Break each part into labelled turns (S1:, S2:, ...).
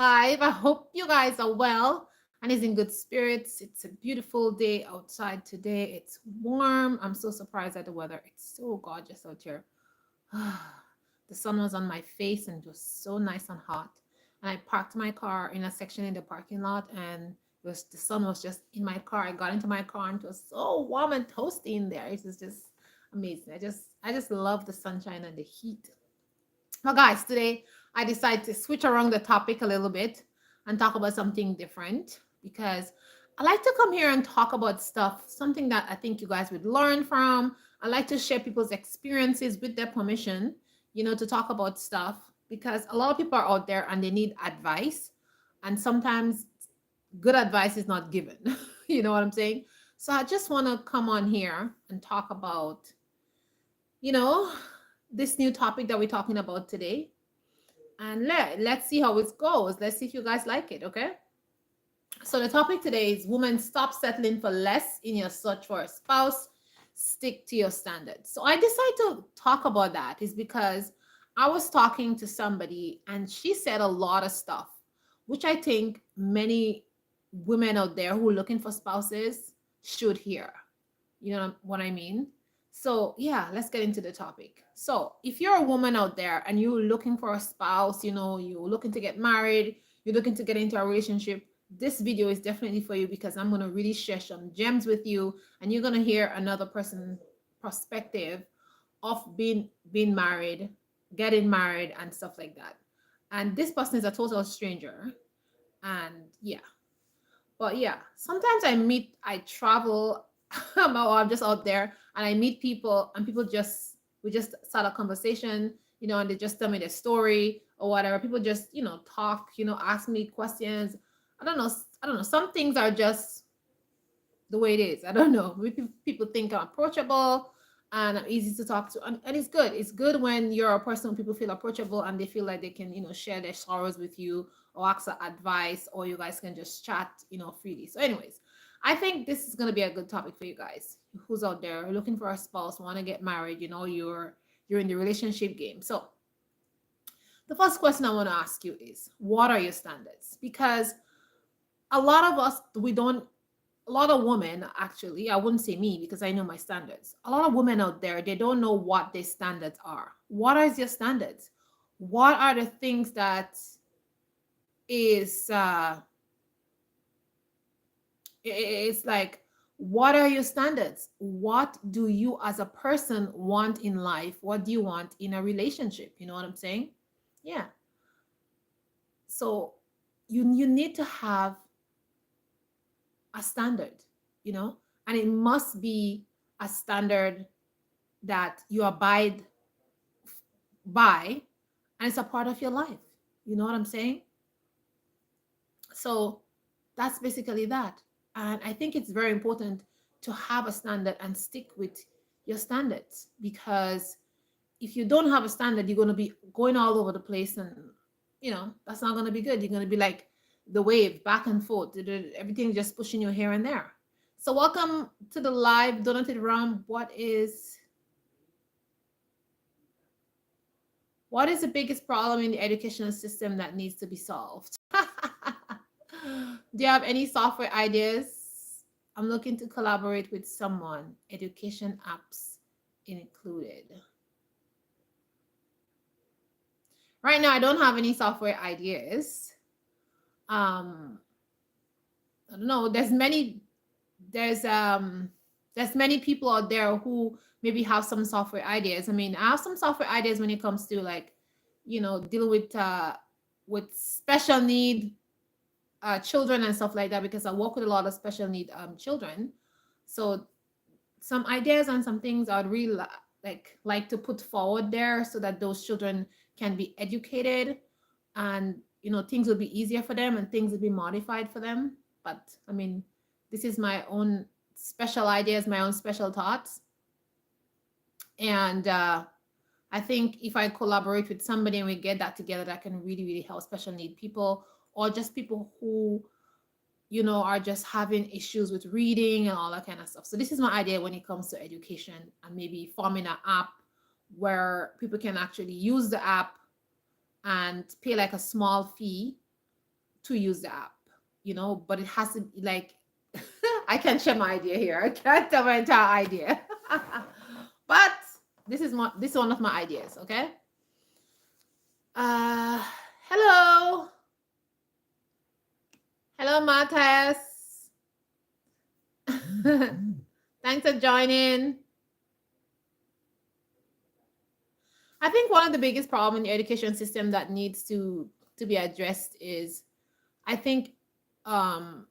S1: Live. I hope you guys are well and is in good spirits. It's a beautiful day outside today. It's warm. I'm so surprised at the weather. It's so gorgeous out here. The sun was on my face and it was so nice and hot. And I parked my car in a section in the parking lot and the sun was just in my car. I got into my car and it was so warm and toasty in there. It was just amazing. I just love the sunshine and the heat. Well, guys, today I decided to switch around the topic a little bit and talk about something different because I like to come here and talk about stuff, something that I think you guys would learn from. I like to share people's experiences with their permission, to talk about stuff because a lot of people are out there and they need advice. And sometimes good advice is not given. You know what I'm saying? So I just want to come on here and talk about, you know, this new topic that we're talking about today and let's see how it goes. Let's see if you guys like it, okay? So the topic today is women stop settling for less in your search for a spouse, stick to your standards. So I decided to talk about that is because I was talking to somebody and she said a lot of stuff, which I think many women out there who are looking for spouses should hear. You know what I mean? So, yeah, let's get into the topic. So, if you're a woman out there and you're looking for a spouse, you're looking to get married, you're looking to get into a relationship, this video is definitely for you because I'm going to really share some gems with you and you're going to hear another person's perspective of being married, getting married and stuff like that. And this person is a total stranger and yeah, but yeah, sometimes I travel, I'm just out there and I meet people and we just start a conversation, and they just tell me their story or whatever. People just, talk, ask me questions. I don't know. Some things are just the way it is. I don't know. People think I'm approachable and I'm easy to talk to. And it's good. It's good when you're a person who people feel approachable and they feel like they can, share their sorrows with you or ask for advice or you guys can just chat, freely. So, anyways, I think this is gonna be a good topic for you guys who's out there looking for a spouse, want to get married, you're in the relationship game. So the first question I want to ask you is what are your standards? Because a lot of us we don't a lot of women, actually, I wouldn't say me because I know my standards. A lot of women out there, they don't know what their standards are. What are your standards? What are the things that is it's like, what are your standards? What do you as a person want in life? What do you want in a relationship? You know what I'm saying? Yeah. So you need to have a standard, you know, and it must be a standard that you abide by and it's a part of your life. You know what I'm saying? So that's basically that. And I think it's very important to have a standard and stick with your standards because if you don't have a standard, you're going to be going all over the place and, that's not going to be good. You're going to be like the wave back and forth, everything just pushing you here and there. So, welcome to the live donated round. What is the biggest problem in the educational system that needs to be solved? Do you have any software ideas? I'm looking to collaborate with someone. Education apps included. Right now, I don't have any software ideas. I don't know. There's many people out there who maybe have some software ideas. I mean, I have some software ideas when it comes to like, dealing with special need children and stuff like that because I work with a lot of special need children. So some ideas and some things I'd really like to put forward there so that those children can be educated and things will be easier for them and things will be modified for them. But I mean, this is my own special ideas, my own special thoughts. And I think if I collaborate with somebody and we get that together, that can really, really help special need people or just people who, are just having issues with reading and all that kind of stuff. So this is my idea when it comes to education and maybe forming an app where people can actually use the app and pay like a small fee to use the app, you know, but it has to like I can share my idea here. I can't tell my entire idea. But this is one of my ideas, okay? Uh hello. Hello Matthias. Thanks for joining. I think one of the biggest problems in the education system that needs to be addressed is I think um,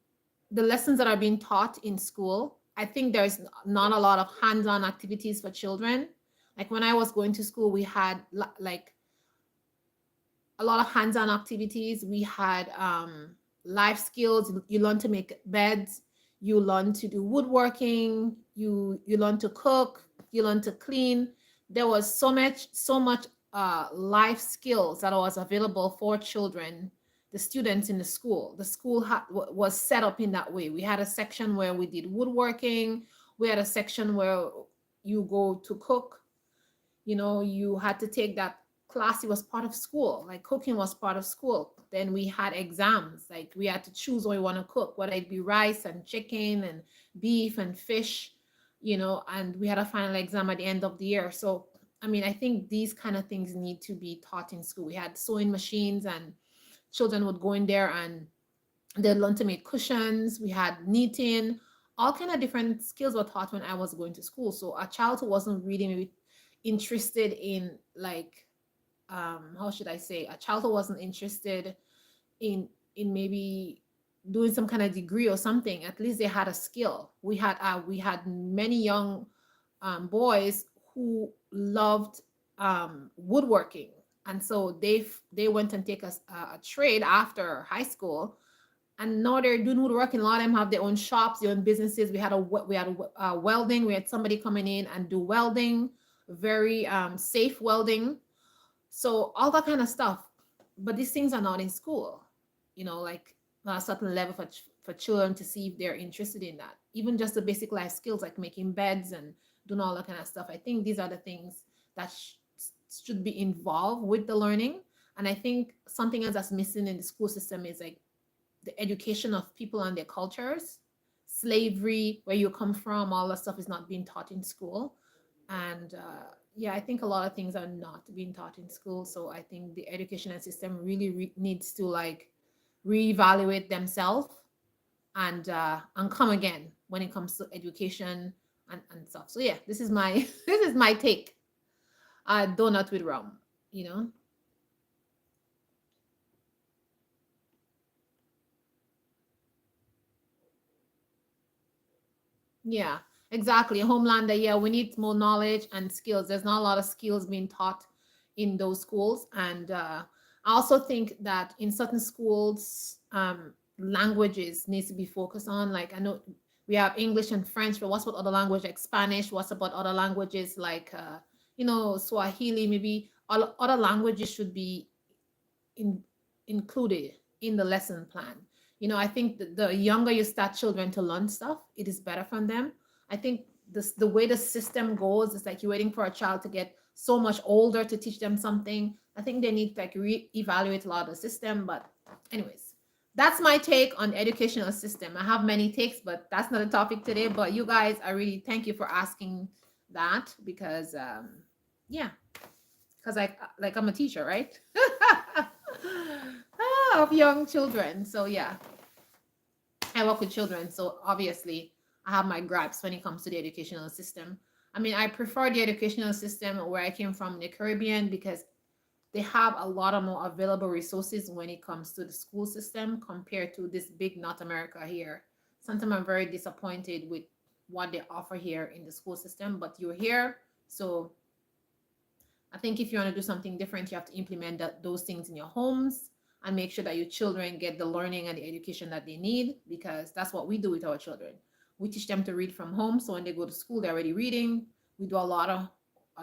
S1: the lessons that are being taught in school. I think there's not a lot of hands-on activities for children. Like when I was going to school, we had like a lot of hands-on activities. We had life skills. You learn to make beds. You learn to do woodworking. You learn to cook. You learn to clean. There was so much life skills that was available for children, the students in the school. The school was set up in that way. We had a section where we did woodworking. We had a section where you go to cook. You know, you had to take that class. It was part of school. Like cooking was part of school. Then we had exams. Like we had to choose what we want to cook, whether it be rice and chicken and beef and fish, you know, and we had a final exam at the end of the year. So I mean, I think these kind of things need to be taught in school. We had sewing machines and children would go in there and they learned to make cushions. We had knitting. All kind of different skills were taught when I was going to school. So a child who wasn't really maybe interested in like how should I say, a child who wasn't interested in maybe doing some kind of degree or something, at least they had a skill. We had many young boys who loved woodworking, and so they went and take a trade after high school, and now they're doing woodworking. A lot of them have their own shops, their own businesses. We had welding. We had somebody coming in and do welding, very safe welding. So all that kind of stuff. But these things are not in school, you know, like a certain level for children to see if they're interested in that. Even just the basic life skills like making beds and doing all that kind of stuff. I think these are the things that should be involved with the learning. And I think something else that's missing in the school system is like the education of people and their cultures. Slavery, where you come from, all that stuff is not being taught in school. And yeah, I think a lot of things are not being taught in school. So I think the educational system really needs to like reevaluate themselves and come again when it comes to education and stuff. So yeah, this is my this is my take. Donut with rum, you know. Yeah, exactly. Homelander, yeah, we need more knowledge and skills. There's not a lot of skills being taught in those schools. And I also think that in certain schools, languages needs to be focused on. Like I know we have English and French, but what's about other language like Spanish? What's about other languages like you know, Swahili? Maybe all other languages should be in, included in the lesson plan. You know, I think the younger you start children to learn stuff, it is better for them. I think the way the system goes is like you're waiting for a child to get so much older to teach them something. I think they need to like re-evaluate a lot of the system. But anyways, that's my take on the educational system. I have many takes, but that's not a topic today. But you guys, I really thank you for asking that because yeah, because like I'm a teacher, right? Of young children. So yeah, I work with children. So obviously, I have my gripes when it comes to the educational system. I mean, I prefer the educational system where I came from in the Caribbean because they have a lot of more available resources when it comes to the school system compared to this big North America here. Sometimes I'm very disappointed with what they offer here in the school system, but you're here, so I think if you want to do something different, you have to implement those things in your homes and make sure that your children get the learning and the education that they need, because that's what we do with our children. We teach them to read from home. So when they go to school, they're already reading. We do a lot of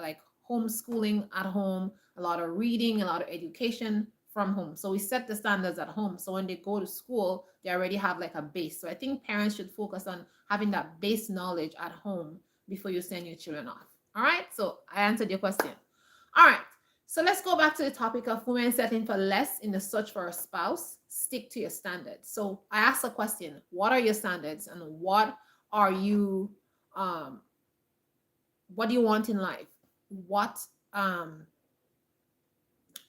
S1: like homeschooling at home, a lot of reading, a lot of education from home. So we set the standards at home. So when they go to school, they already have like a base. So I think parents should focus on having that base knowledge at home before you send your children off. All right. So I answered your question. All right, so let's go back to the topic of women settling for less in the search for a spouse. stick to your standards. So I asked a question: what are your standards, and are you um what do you want in life? What um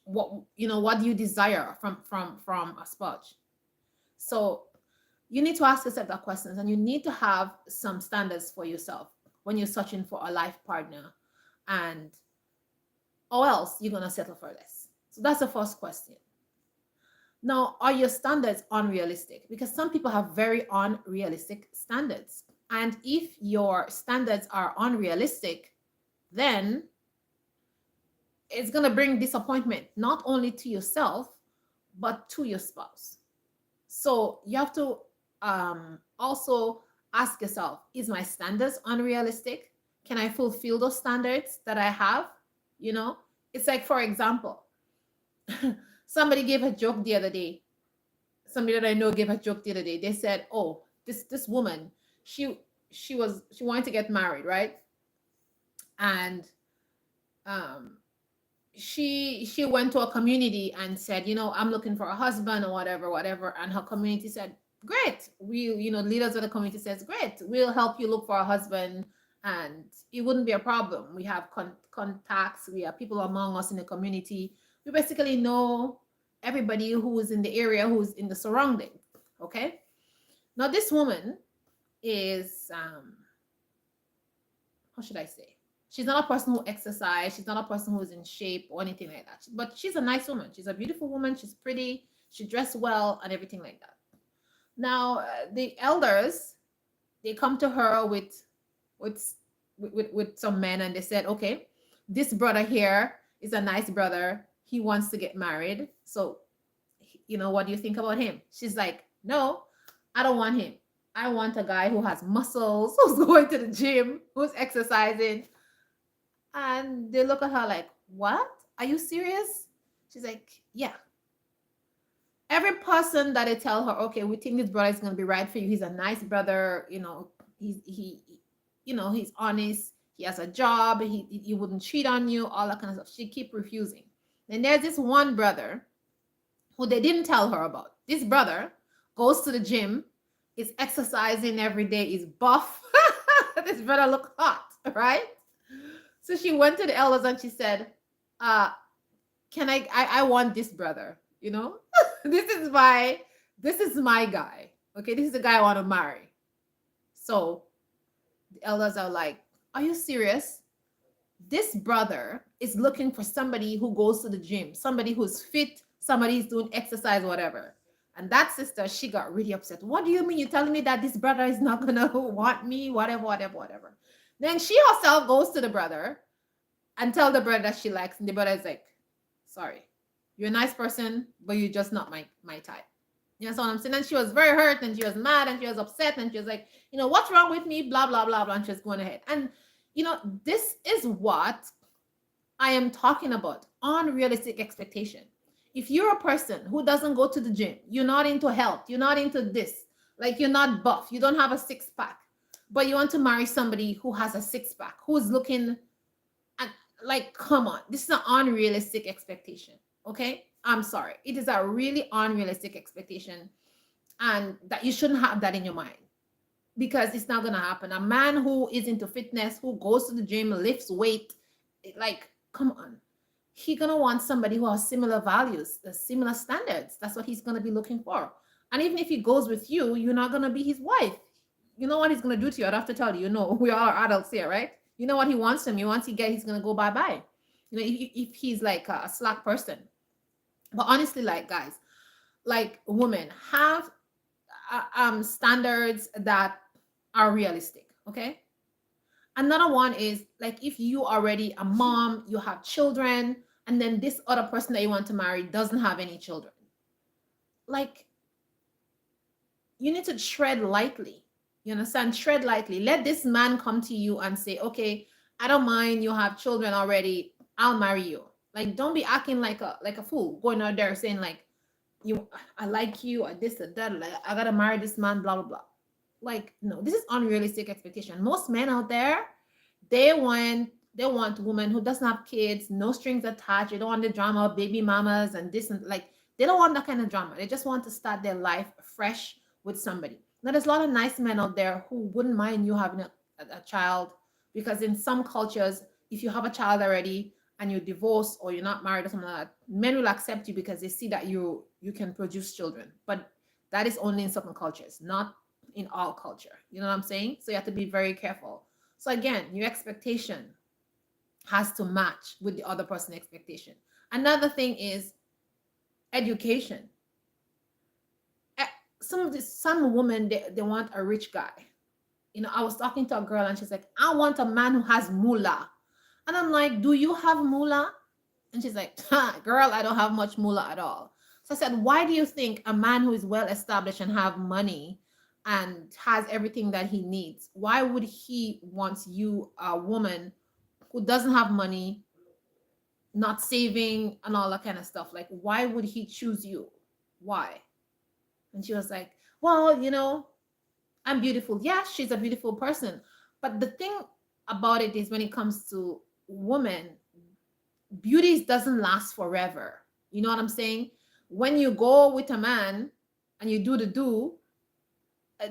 S1: what do you desire from a spouse? So you need to ask yourself that questions, and you need to have some standards for yourself when you're searching for a life partner, and or else you're gonna settle for less. So that's the first question. Now, are your standards unrealistic? Because some people have very unrealistic standards. And if your standards are unrealistic, then it's going to bring disappointment, not only to yourself, but to your spouse. So you have to also ask yourself, is my standards unrealistic? Can I fulfill those standards that I have? You know, it's like, for example, somebody gave a joke the other day. Somebody that I know gave a joke the other day. They said, "Oh, this woman, she wanted to get married, right? And um, she went to a community and said, I'm looking for a husband or whatever, whatever. And her community said, great. Leaders of the community says, great. We'll help you look for a husband, and it wouldn't be a problem. We have contacts. We have people among us in the community. We basically know everybody who is in the area, who's in the surrounding. Okay. Now this woman is, how should I say? She's not a person who exercises. She's not a person who is in shape or anything like that. But she's a nice woman. She's a beautiful woman. She's pretty. She dressed well and everything like that. Now, the elders, they come to her with some men, and they said, okay, this brother here is a nice brother. He wants to get married. So, what do you think about him? She's like, no, I don't want him. I want a guy who has muscles, who's going to the gym, who's exercising. And they look at her like, what? Are you serious? She's like, yeah. Every person that they tell her, okay, we think this brother is going to be right for you. He's a nice brother. He's honest. He has a job. He wouldn't cheat on you, all that kind of stuff. She keep refusing. Then there's this one brother who they didn't tell her about. This brother goes to the gym, is exercising every day, is buff. This brother look hot, right? So she went to the elders and she said, can I want this brother, this is my guy. Okay, this is the guy I want to marry. So the elders are like, are you serious? This brother is looking for somebody who goes to the gym, somebody who's fit, somebody who's doing exercise, whatever. And that sister, she got really upset. What do you mean? You're telling me that this brother is not gonna want me? Whatever. Then she herself goes to the brother and tell the brother that she likes. And the brother is like, sorry, you're a nice person, but you're just not my type. You know what I'm saying? And she was very hurt, and she was mad, and she was upset, and she was like, what's wrong with me? Blah, blah, blah, blah. And she was going ahead. And, this is what I am talking about. Unrealistic expectation. If you're a person who doesn't go to the gym, you're not into health, you're not into this, like you're not buff, you don't have a six-pack, but you want to marry somebody who has a six-pack, who's looking at, like, come on, this is an unrealistic expectation. Okay, I'm sorry, it is a really unrealistic expectation, and that you shouldn't have that in your mind, because it's not going to happen. A man who is into fitness, who goes to the gym, lifts weight, like, come on, he's going to want somebody who has similar values, similar standards. That's what he's going to be looking for. And even if he goes with you, you're not going to be his wife. You know what he's going to do to you? I'd have to tell you, we all are adults here, right? You know what he wants from you. Once he's going to go bye-bye. If he's like a slack person. But honestly, like, guys, like, women, have standards that are realistic, okay? Another one is, like, if you already a mom, you have children, and then this other person that you want to marry doesn't have any children. Like, you need to tread lightly. You understand? Tread lightly. Let this man come to you and say, okay, I don't mind, you have children already, I'll marry you. Like, don't be acting like a fool, going out there saying, like, I like you, or this or that, like, I gotta marry this man, blah blah blah. Like, no, this is unrealistic expectation. Most men out there, they want women who doesn't have kids, no strings attached. They don't want the drama of baby mamas and this, and like, They don't want that kind of drama. They just want to start their life fresh with somebody. Now, there's a lot of nice men out there who wouldn't mind you having a child, because in some cultures, if you have a child already and you're divorced or you're not married or something like that, men will accept you because they see that you can produce children. But that is only in certain cultures, not in all culture. You know what I'm saying? So you have to be very careful. So again, your expectation has to match with the other person's expectation. Another thing is education. Eh, some women, they want a rich guy. I was talking to a girl and she's like, I want a man who has moolah. And I'm like, do you have moolah? And she's like, girl, I don't have much moolah at all. So I said, why do you think a man who is well established and have money and has everything that he needs, why would he want you, a woman who doesn't have money, not saving and all that kind of stuff? Like, why would he choose you? Why? And she was like, well, I'm beautiful. Yeah, she's a beautiful person. But the thing about it is, when it comes to women, beauty doesn't last forever. You know what I'm saying? When you go with a man and you do,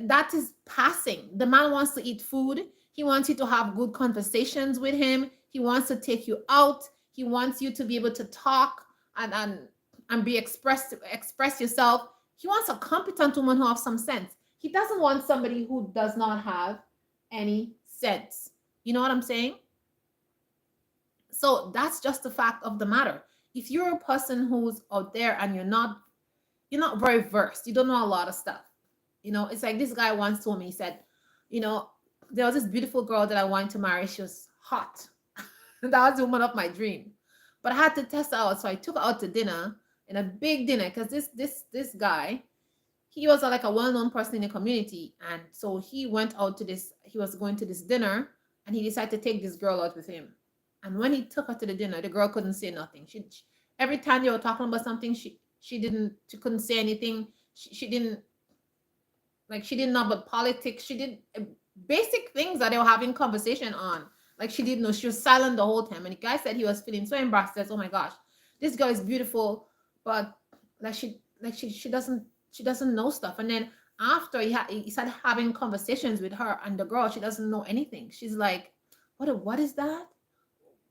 S1: that is passing. The man wants to eat food. He wants you to have good conversations with him. He wants to take you out. He wants you to be able to talk and be express yourself. He wants a competent woman who has some sense. He doesn't want somebody who does not have any sense. You know what I'm saying? So that's just the fact of the matter. If you're a person who's out there and you're not very versed, you don't know a lot of stuff. It's like this guy once told me, he said, there was this beautiful girl that I wanted to marry. She was hot. That was the woman of my dream. But I had to test her out. So I took her out to dinner, in a big dinner, because this guy, he was like a well-known person in the community. And so he was going to this dinner, and he decided to take this girl out with him. And when he took her to the dinner, the girl couldn't say nothing. Every time they were talking about something, she couldn't say anything. She didn't know about politics. She did basic things that they were having conversation on. Like, she didn't know. She was silent the whole time. And the guy said he was feeling so embarrassed. Says, oh my gosh, this girl is beautiful, but she doesn't know stuff. And then after he started having conversations with her and the girl, she doesn't know anything. She's like, what is that?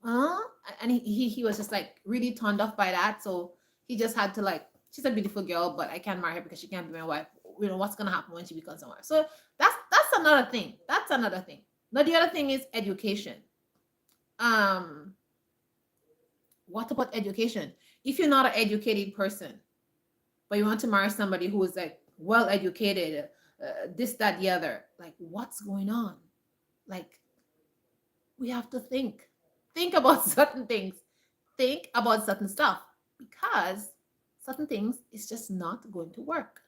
S1: And he was just like really turned off by that. So he just had to, like, she's a beautiful girl, but I can't marry her because she can't be my wife. What's gonna happen when she becomes a wife? So that's another thing. Now the other thing is education. What about education? If you're not an educated person, but you want to marry somebody who is like well educated, this, that, the other, like, what's going on? Like, we have to think about certain things, think about certain stuff, because certain things is just not going to work.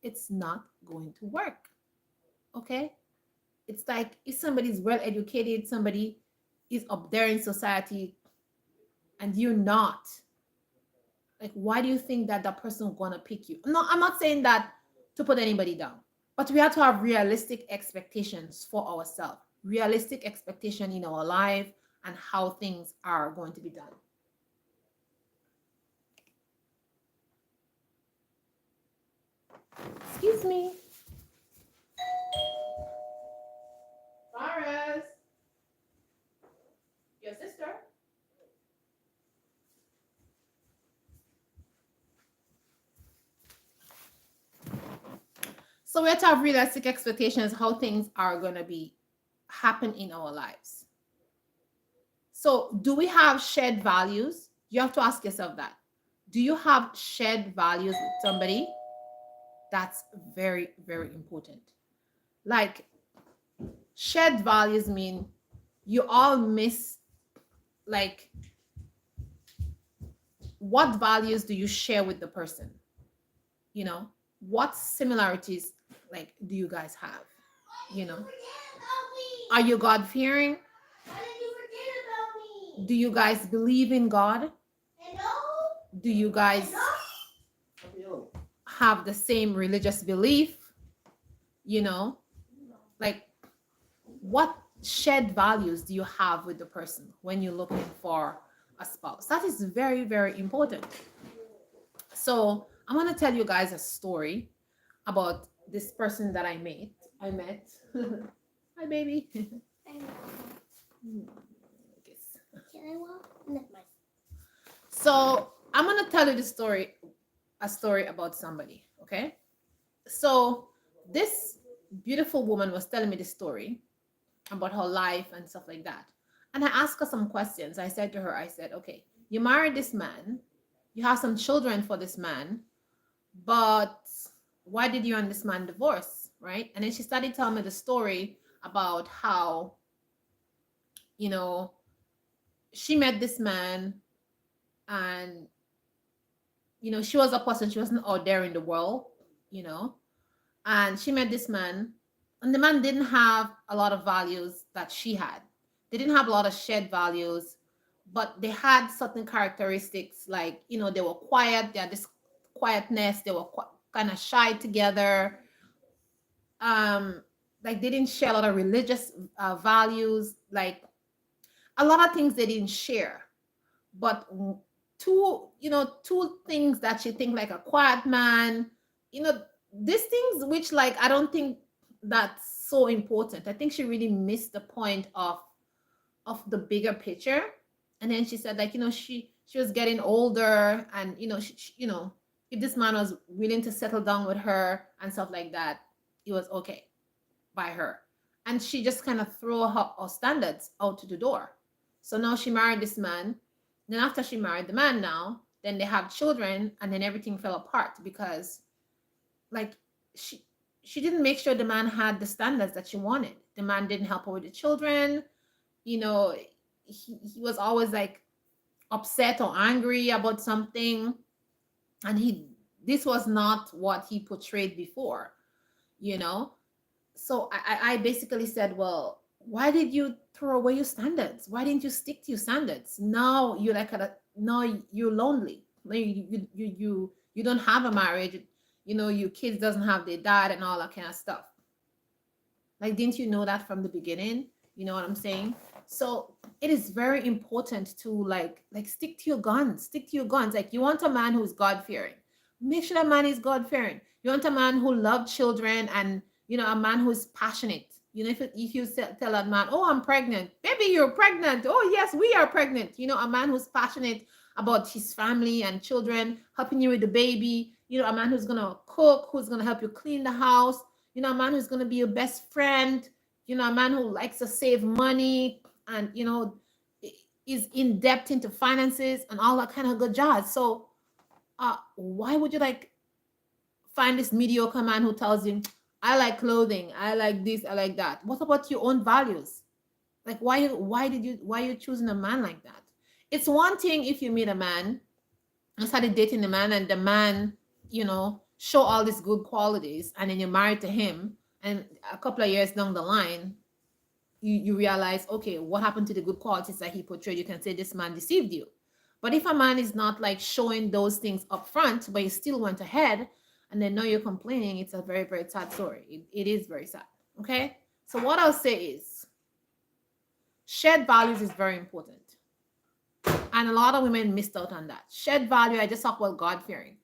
S1: It's not going to work. Okay? It's like, if somebody's well educated, somebody is up there in society, and you're not, like, why do you think that person is going to pick you? No, I'm not saying that to put anybody down, but we have to have realistic expectations for ourselves, realistic expectation in our life and how things are going to be done. Excuse me. Faraz. Your sister? So we have to have realistic expectations how things are going to be happen in our lives. So do we have shared values? You have to ask yourself that. Do you have shared values with somebody? That's very, very important. Like, shared values mean you all miss, like, what values do you share with the person? What similarities, like, do you guys have? Are you God-fearing? Do you guys believe in God? Do you guys have the same religious belief? Like, what shared values do you have with the person when you're looking for a spouse? That is very, very important. So I want to tell you guys a story about this person that I met. Hi, baby. Yes.
S2: Can I walk? Never mind.
S1: So I'm gonna tell you the story, a story about somebody. Okay. So this beautiful woman was telling me the story about her life and stuff like that. And I asked her some questions. I said to her, I said, okay, you married this man, you have some children for this man, but why did you and this man divorce? Right. And then she started telling me the story about how, you know, she met this man and, she was a person, she wasn't out there in the world, you know, and she met this man, and the man didn't have a lot of values that she had. They didn't have a lot of shared values, but they had certain characteristics, like, they were quiet, they had this quietness, they were kind of shy together. um like they didn't share a lot of religious values, like a lot of things they didn't share. But two things that you think, like a quiet man, you know these things which, like, I don't think that's so important. I think she really missed the point of the bigger picture. And then she said, like, she was getting older, and if this man was willing to settle down with her and stuff like that, it was okay by her. And she just kind of threw her standards out to the door. So now she married this man. Then after she married the man, now then they have children, and then everything fell apart because, like, she she didn't make sure the man had the standards that she wanted. The man didn't help her with the children. You know, he was always like upset or angry about something, and he this was not what he portrayed before. You know, so I basically said, well, why did you throw away your standards? Why didn't you stick to your standards? Now you're like now you're lonely. Now you don't have a marriage. Your kids doesn't have their dad and all that kind of stuff. Like, didn't you know that from the beginning? You know what I'm saying? So it is very important to like stick to your guns. Stick to your guns. Like, you want a man who's God fearing. Make sure that man is God fearing. You want a man who loves children, and a man who's passionate. If you tell a man, "Oh, I'm pregnant," baby, you're pregnant. Oh yes, we are pregnant. A man who's passionate about his family and children, helping you with the baby. A man who's gonna cook, who's gonna help you clean the house. A man who's going to be your best friend. A man who likes to save money, and is in depth into finances and all that kind of good jazz. So why would you like find this mediocre man who tells you, "I like clothing, I like this, I like that"? What about your own values? Like, why are you choosing a man like that? It's one thing if you meet a man and started dating the man, and the man, show all these good qualities, and then you're married to him, and a couple of years down the line, you realize, okay, what happened to the good qualities that he portrayed? You can say this man deceived you. But if a man is not like showing those things up front, but he still went ahead, and then now you're complaining, it's a very, very sad story. It is very sad. Okay. So what I'll say is, shared values is very important. And a lot of women missed out on that. Shared value, I just talk about God fearing.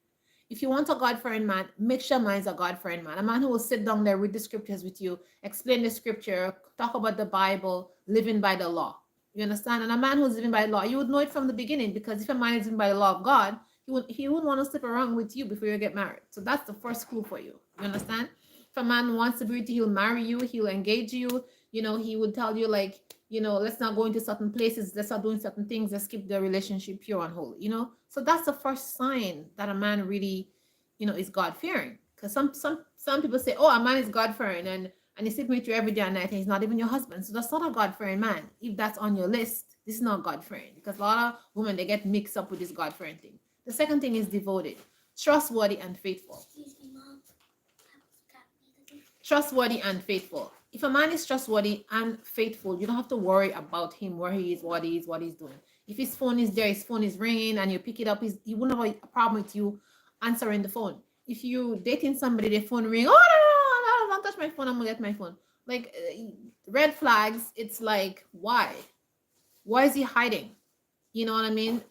S1: If you want a God fearing man, make sure man's a God fearing man. A man who will sit down there, read the scriptures with you, explain the scripture, talk about the Bible, living by the law. You understand? And a man who's living by the law, you would know it from the beginning, because if a man is living by the law of God, he wouldn't want to slip around with you before you get married. So that's the first clue for you. You understand? If a man wants to be with you, he'll marry you, he'll engage you. He would tell you, like, let's not go into certain places, let's not doing certain things, let's keep the relationship pure and holy. So that's the first sign that a man really, is God fearing. Because some people say, oh, a man is God fearing, and he's sleeping with you every day and night, and he's not even your husband. So that's not a God fearing man. If that's on your list, this is not God fearing, because a lot of women, they get mixed up with this God fearing thing. The second thing is devoted, trustworthy, and faithful.
S2: Excuse me, Mom.
S1: Trustworthy and faithful. If a man is trustworthy and faithful, you don't have to worry about him, where he is, what he's doing. If his phone is there, his phone is ringing, and you pick it up, he wouldn't have a problem with you answering the phone. If you dating somebody, the phone ring, oh, no, don't touch my phone, I'm gonna get my phone. Like, red flags. It's like, why is he hiding? You know what I mean?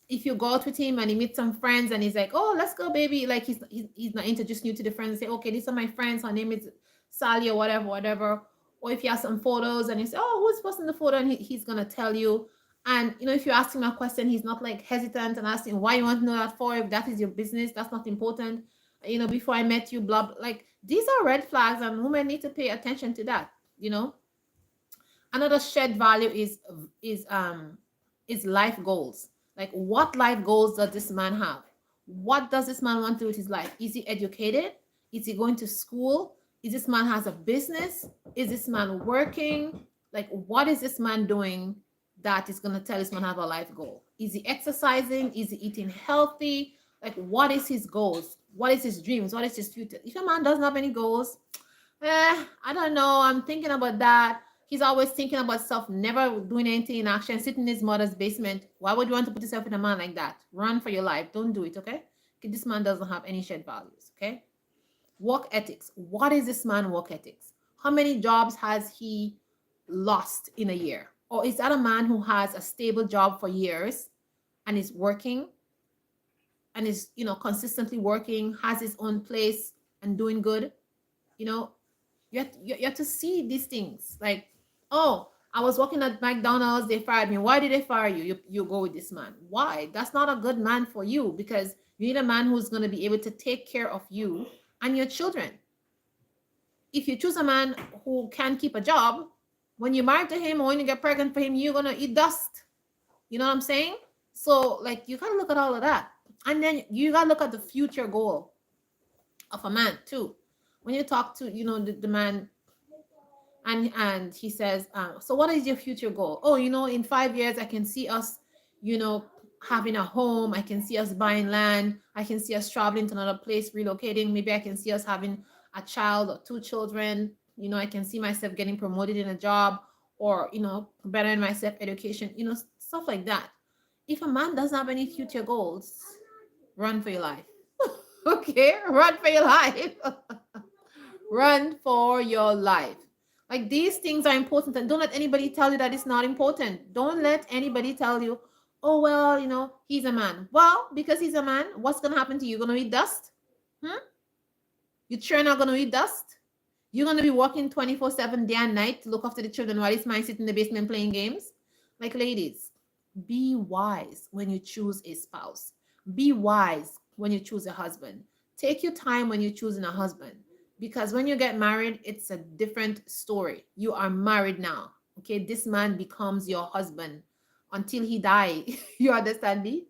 S1: if you go out with him and he meets some friends and he's like, oh, let's go, baby. Like he's not introducing you to the friends and say, okay, these are my friends. Her name is Sally or whatever, whatever. Or if you have some photos and you say, oh, who's posting the photo? And he's going to tell you. And, if you ask him a question, he's not like hesitant and asking why you want to know that for. If that is your business, that's not important. Before I met you, blah, blah. Like these are red flags and women need to pay attention to that, you know. Another shared value is life goals. Like what life goals does this man have? What does this man want to do with his life? Is he educated? Is he going to school? Is this man has a business? Is this man working? Like what is this man doing that is going to tell this man have a life goal? Is he exercising? Is he eating healthy? Like what is his goals? What is his dreams? What is his future? If a man doesn't have any goals, I don't know. I'm thinking about that. He's always thinking about stuff, never doing anything in action, sitting in his mother's basement. Why would you want to put yourself in a man like that? Run for your life. Don't do it, okay? This man doesn't have any shared values, okay? Work ethics. What is this man work ethics? How many jobs has he lost in a year? Or is that a man who has a stable job for years and is working and is, consistently working, has his own place and doing good? You know, you have to see these things. Like, oh, I was working at McDonald's, they fired me. Why did they fire you? You go with this man. Why? That's not a good man for you, because you need a man who's going to be able to take care of you and your children. If you choose a man who can keep a job, when you're married to him or when you get pregnant for him, you're going to eat dust. You know what I'm saying? So, like, you got to look at all of that. And then you got to look at the future goal of a man, too. When you talk to, the man, and he says, so what is your future goal? Oh, in 5 years I can see us, having a home. I can see us buying land. I can see us traveling to another place, relocating. Maybe I can see us having a child or two children. I can see myself getting promoted in a job, or bettering myself education, stuff like that. If a man doesn't have any future goals, run for your life. Okay, run for your life. Run for your life. Like, these things are important, and don't let anybody tell you that it's not important. Don't let anybody tell you, oh, well, he's a man. Well, because he's a man, what's going to happen to you? You're going to eat dust? You sure not going to eat dust? You're going to be working 24/7 day and night to look after the children while this man sitting in the basement playing games? Like, ladies, be wise when you choose a spouse. Be wise when you choose a husband. Take your time when you're choosing a husband, because when you get married, it's a different story. You are married now. Okay, this man becomes your husband until he die. You understand me?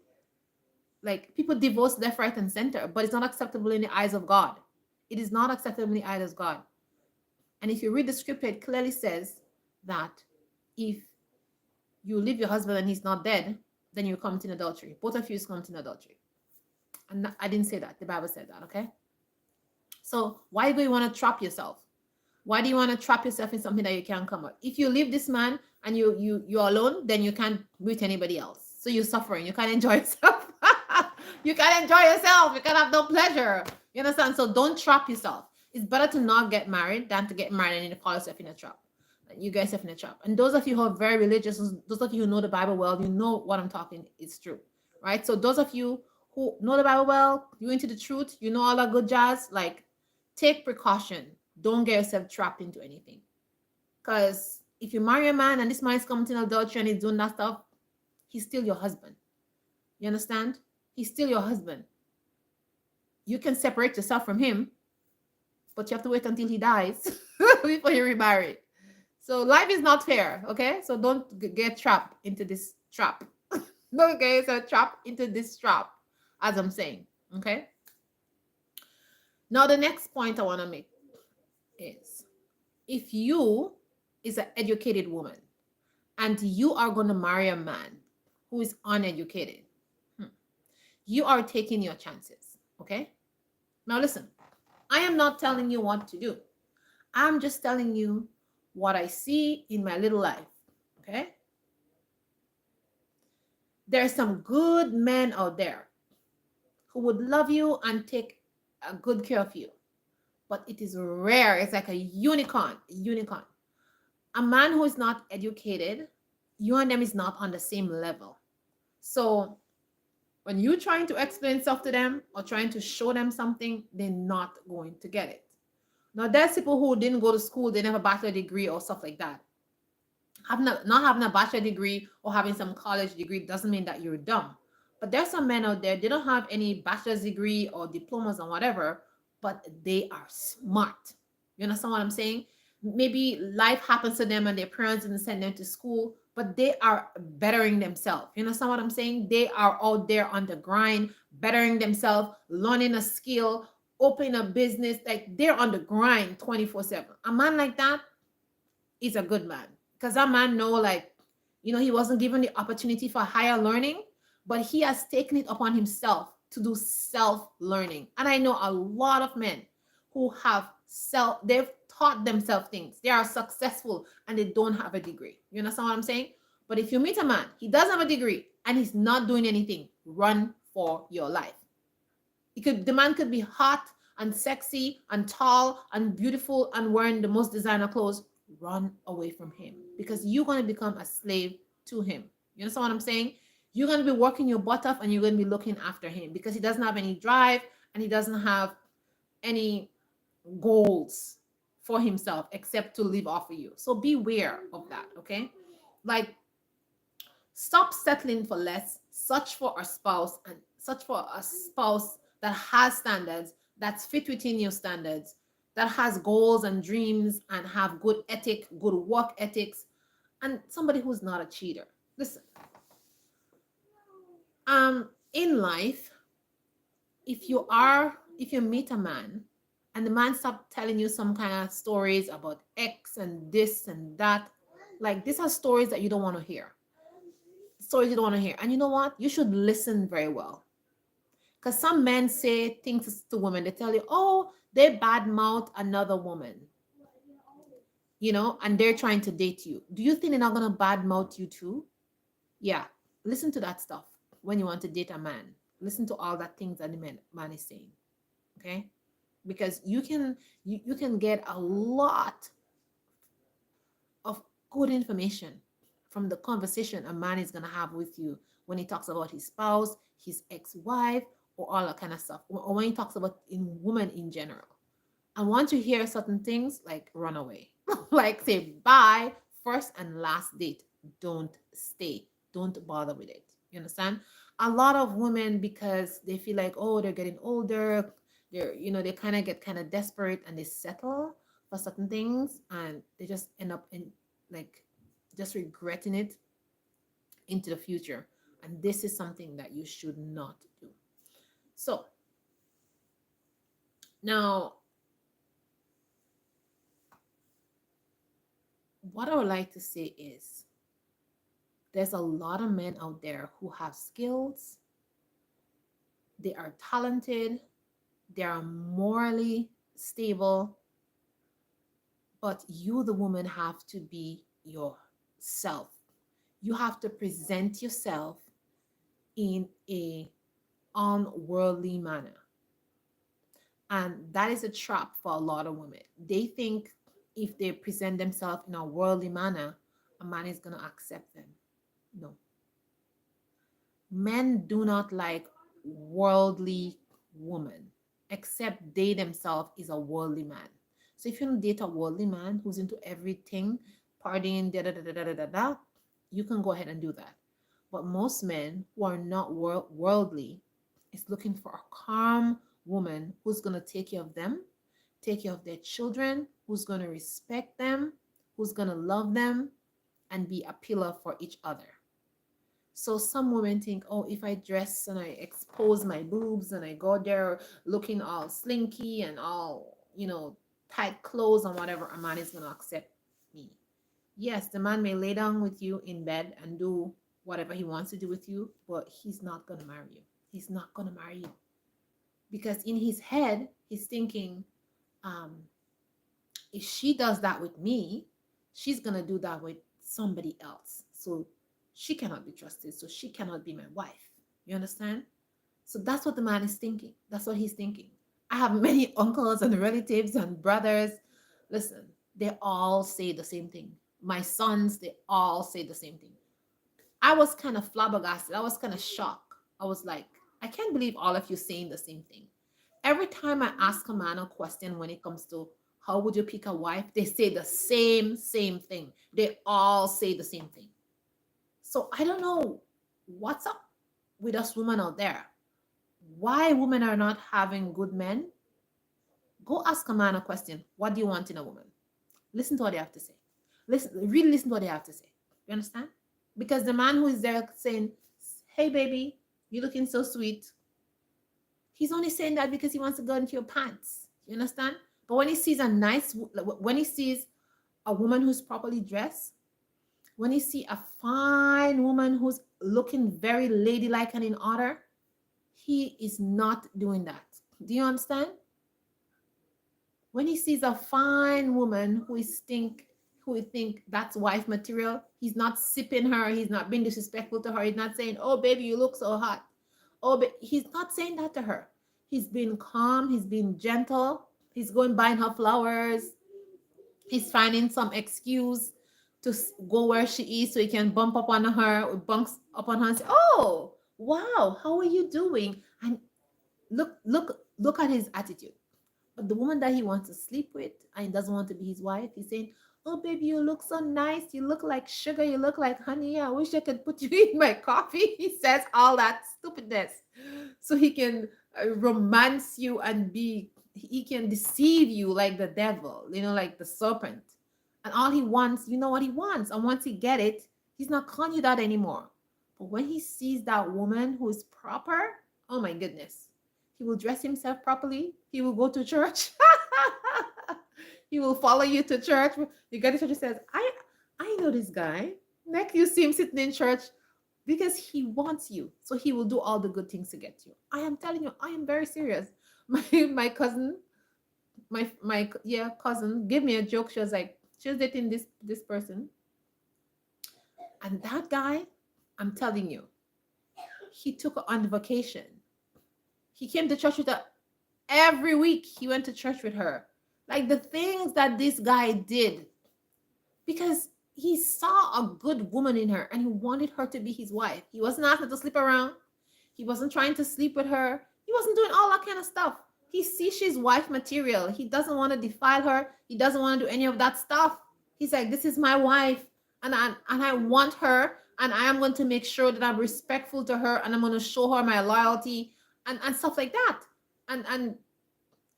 S1: Like, people divorce left, right, and center, but it's not acceptable in the eyes of God. It is not acceptable in the eyes of God. And if you read the scripture, it clearly says that if you leave your husband and he's not dead, then you're committing adultery. Both of you is committing adultery. And I didn't say that. The Bible said that, okay? So why do you want to trap yourself? Why do you want to trap yourself in something that you can't come out? If you leave this man and you're alone, then you can't meet anybody else. So you're suffering. You can't enjoy yourself. You can't enjoy yourself. You can't have no pleasure. You understand? So don't trap yourself. It's better to not get married than to get married and you fall yourself in a trap. You get yourself in a trap. And those of you who are very religious, those of you who know the Bible well, you know what I'm talking is true, right? So those of you who know the Bible well, you into the truth, you know all that good jazz, like, take precaution. Don't get yourself trapped into anything. Because if you marry a man and this man is committing adultery and he's doing that stuff, he's still your husband. You understand? He's still your husband. You can separate yourself from him, but you have to wait until he dies before you remarry. So life is not fair, okay? So don't get trapped into this trap. Don't get yourself trapped into this trap, as I'm saying, okay? Now, the next point I want to make is, if you is an educated woman and you are going to marry a man who is uneducated, you are taking your chances, okay? Now, listen, I am not telling you what to do. I'm just telling you what I see in my little life, okay? There are some good men out there who would love you and take a good care of you, but it is rare. It's like a unicorn. A man who is not educated, you and them is not on the same level. So When you're trying to explain stuff to them or trying to show them something, they're not going to get it. Now, there's people who didn't go to school, they never have a bachelor degree or stuff like that. Not having a bachelor degree or having some college degree doesn't mean that you're dumb. But there's some men out there, they don't have any bachelor's degree or diplomas or whatever, but they are smart. You understand what I'm saying? Maybe life happens to them and their parents didn't send them to school, but they are bettering themselves. You understand what I'm saying? They are out there on the grind, bettering themselves, learning a skill, opening a business. Like they're on the grind 24/7. A man like that is a good man, because that man know, like, he wasn't given the opportunity for higher learning, but he has taken it upon himself to do self learning. And I know a lot of men who have they've taught themselves things, they are successful, and they don't have a degree. You understand what I'm saying? But if you meet a man, he doesn't have a degree and he's not doing anything, run for your life. The man could be hot and sexy and tall and beautiful and wearing the most designer clothes. Run away from him, because you're going to become a slave to him. You understand what I'm saying? You're going to be working your butt off and you're going to be looking after him because he doesn't have any drive and he doesn't have any goals for himself except to live off of you. So beware of that, okay? Like, stop settling for less. Search for a spouse that has standards, that's fit within your standards, that has goals and dreams and have good ethic, good work ethics, and somebody who's not a cheater. Listen, in life, if you meet a man and the man stop telling you some kind of stories about X and this and that, like these are stories that you don't want to hear. Stories you don't want to hear. And you know what? You should listen very well. Because some men say things to women. They tell you, oh, they badmouth another woman, and they're trying to date you. Do you think they're not going to badmouth you too? Yeah. Listen to that stuff when you want to date a man. Listen to all that things that the man is saying. Okay? Because you can get a lot of good information from the conversation a man is going to have with you when he talks about his spouse, his ex-wife, or all that kind of stuff, or when he talks about in women in general. And once you hear certain things, like run away. Like say bye, first and last date. Don't stay. Don't bother with it. You understand? A lot of women, because they feel like, oh, they're getting older, they kind of get kind of desperate and they settle for certain things and they just end up in, like, just regretting it into the future. And this is something that you should not do. So now, what I would like to say is there's a lot of men out there who have skills, they are talented, they are morally stable, but you, the woman, have to be yourself. You have to present yourself in a unworldly manner. And that is a trap for a lot of women. They think if they present themselves in a worldly manner, a man is going to accept them. No. Men do not like worldly women, except they themselves is a worldly man. So if you don't date a worldly man who's into everything, partying, da da da da da da da, you can go ahead and do that. But most men who are not worldly is looking for a calm woman who's going to take care of them, take care of their children, who's going to respect them, who's going to love them, and be a pillar for each other. So some women think, oh, if I dress and I expose my boobs and I go there looking all slinky and all, tight clothes and whatever, a man is going to accept me. Yes, the man may lay down with you in bed and do whatever he wants to do with you, but he's not going to marry you. He's not going to marry you. Because in his head, he's thinking, if she does that with me, she's going to do that with somebody else. So she cannot be trusted. So she cannot be my wife. You understand? So that's what the man is thinking. That's what he's thinking. I have many uncles and relatives and brothers. Listen, they all say the same thing. My sons, they all say the same thing. I was kind of flabbergasted. I was kind of shocked I was like, I can't believe all of you saying the same thing. Every time I ask a man a question when it comes to how would you pick a wife, they say the same thing. They all say the same thing. So I don't know what's up with us women out there. Why women are not having good men? Go ask a man a question. What do you want in a woman? Listen to what they have to say. Listen, really listen to what they have to say. You understand? Because the man who is there saying, "Hey baby, you're looking so sweet," he's only saying that because he wants to go into your pants. You understand? But when he sees a nice, when he sees a woman who's properly dressed, when he see a fine woman who's looking very ladylike and in order, he is not doing that. Do you understand? When he sees a fine woman who he think that's wife material, he's not sipping her, he's not being disrespectful to her, he's not saying, "Oh baby, you look so hot." Oh, but he's not saying that to her. He's being calm, he's being gentle, he's going buying her flowers, he's finding some excuse to go where she is so he can bump up on her or bumps up on her and say, "Oh, wow, how are you doing?" And look at his attitude. But the woman that he wants to sleep with and doesn't want to be his wife, he's saying, "Oh, baby, you look so nice. You look like sugar. You look like honey. I wish I could put you in my coffee." He says all that stupidness so he can romance you and he can deceive you like the devil, like the serpent. And all he wants, you know what he wants. And once he get it, he's not calling you that anymore. But when he sees that woman who is proper, oh my goodness, he will dress himself properly. He will go to church. He will follow you to church. You get to church and says, I know this guy. Next you see him sitting in church because he wants you. So he will do all the good things to get you. I am telling you, I am very serious. My cousin, my yeah, cousin gave me a joke. She was like, she was dating this person. And that guy, I'm telling you, he took her on vacation. He came to church with her every week. He went to church with her. Like the things that this guy did, because he saw a good woman in her and he wanted her to be his wife. He wasn't asking her to sleep around. He wasn't trying to sleep with her. He wasn't doing all that kind of stuff. He sees she's wife material. He doesn't want to defile her. He doesn't want to do any of that stuff. He's like, "This is my wife, and I want her, and I am going to make sure that I'm respectful to her, and I'm going to show her my loyalty and stuff like that." And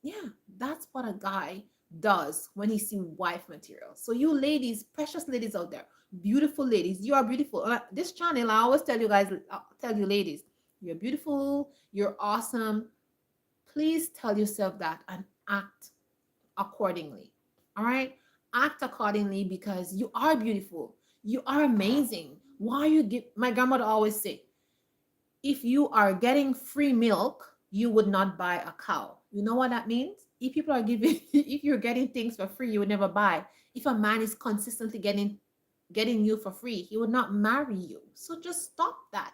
S1: yeah, that's what a guy does when he sees wife material. So you ladies, precious ladies out there, beautiful ladies, you are beautiful. This channel, I always tell you guys, tell you ladies, you're beautiful, you're awesome. Please tell yourself that and act accordingly. All right? Act accordingly because you are beautiful. You are amazing. Why you give my grandmother always say, if you are getting free milk, you would not buy a cow. You know what that means? If people are giving, if you're getting things for free, you would never buy. If a man is consistently getting you for free, he would not marry you. So just stop that.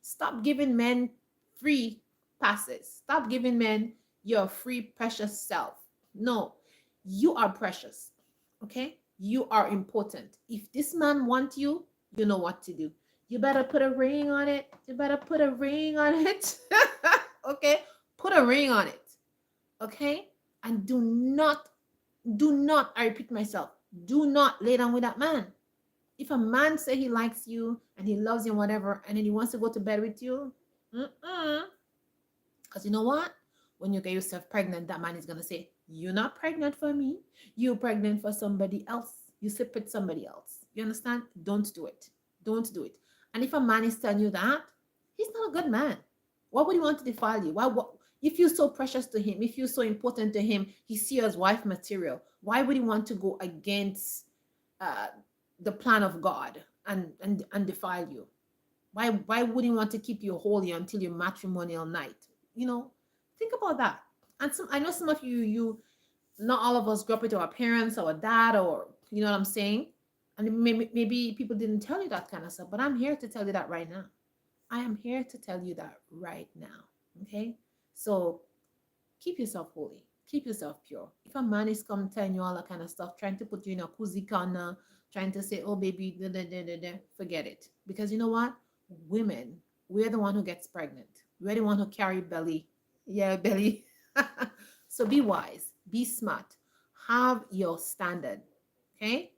S1: Stop giving men free passes. Stop giving men your free precious self. No, you are precious. Okay? You are important. If this man wants you, you know what to do. You better put a ring on it. You better put a ring on it. Okay? Put a ring on it. Okay? And do not, I repeat myself, do not lay down with that man. If a man say he likes you and he loves you and whatever, and then he wants to go to bed with you, because you know what? When you get yourself pregnant, that man is going to say, "You're not pregnant for me. You're pregnant for somebody else. You sleep with somebody else." You understand? Don't do it. Don't do it. And if a man is telling you that, he's not a good man. Why would he want to defile you? If you're so precious to him, if you're so important to him, he sees you as wife material. Why would he want to go against uh, the plan of God and defile you? Why would he want to keep you holy until your matrimonial night? Think about that. And I know some of you, not all of us grew up with our parents or dad, or you know what I'm saying. And maybe people didn't tell you that kind of stuff, but I'm here to tell you that right now. I am here to tell you that right now. Okay, so keep yourself holy, keep yourself pure. If a man is come telling you all that kind of stuff, trying to put you in a cozy corner, trying to say, "Oh baby, da, da, da, da, da," forget it. Because you know what? Women we're the one who gets pregnant. We're the one who carry belly. Yeah, belly. So be wise, be smart, have your standard. Okay?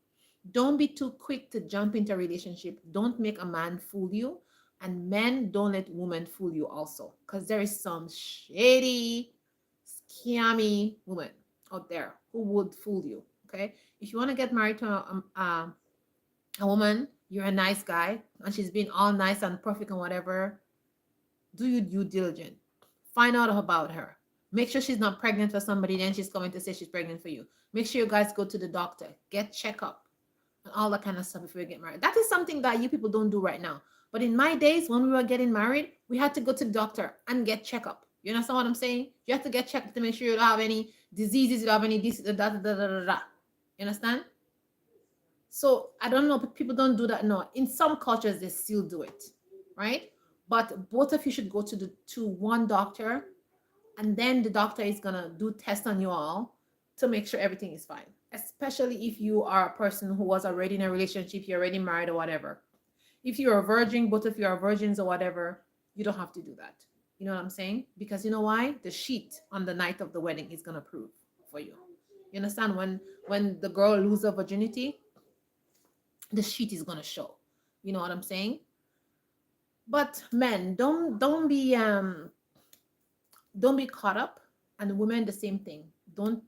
S1: Don't be too quick to jump into a relationship. Don't make a man fool you. And men, don't let women fool you also. Because there is some shady, scammy woman out there who would fool you. Okay? If you want to get married to a woman, you're a nice guy, and she's been all nice and perfect and whatever, do your due diligence. Find out about her. Make sure she's not pregnant for somebody, then she's coming to say she's pregnant for you. Make sure you guys go to the doctor, get checkup, and all that kind of stuff before you get married. That is something that you people don't do right now. But in my days, when we were getting married, we had to go to the doctor and get checkup. You understand what I'm saying? You have to get checked to make sure you don't have any diseases, you don't have any this, da, da, da, da, da, da. You understand? So I don't know, but people don't do that now. In some cultures, they still do it, right? But both of you should go to one doctor, and then the doctor is gonna do tests on you all to make sure everything is fine. Especially if you are a person who was already in a relationship, you're already married or whatever. If you're a virgin, both of you are virgins or whatever, you don't have to do that. You know what I'm saying? Because you know why? The sheet on the night of the wedding is gonna prove for you. You understand? When the girl loses her virginity, the sheet is gonna show. You know what I'm saying? But men, don't be caught up, and women the same thing. Don't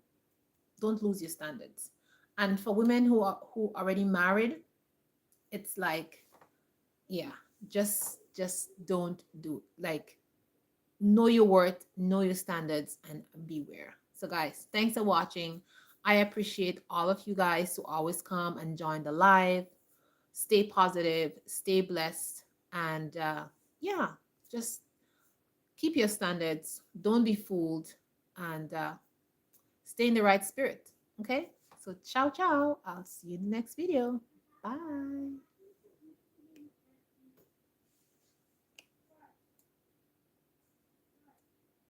S1: lose your standards. And for women who already married, it's like, yeah, just don't do, like, know your worth, know your standards, and beware. So guys, thanks for watching. I appreciate all of you guys who always come and join the live. Stay positive, stay blessed, and yeah, just keep your standards. Don't be fooled, and stay in the right spirit. Okay? So, ciao, ciao. I'll see you in the next video. Bye.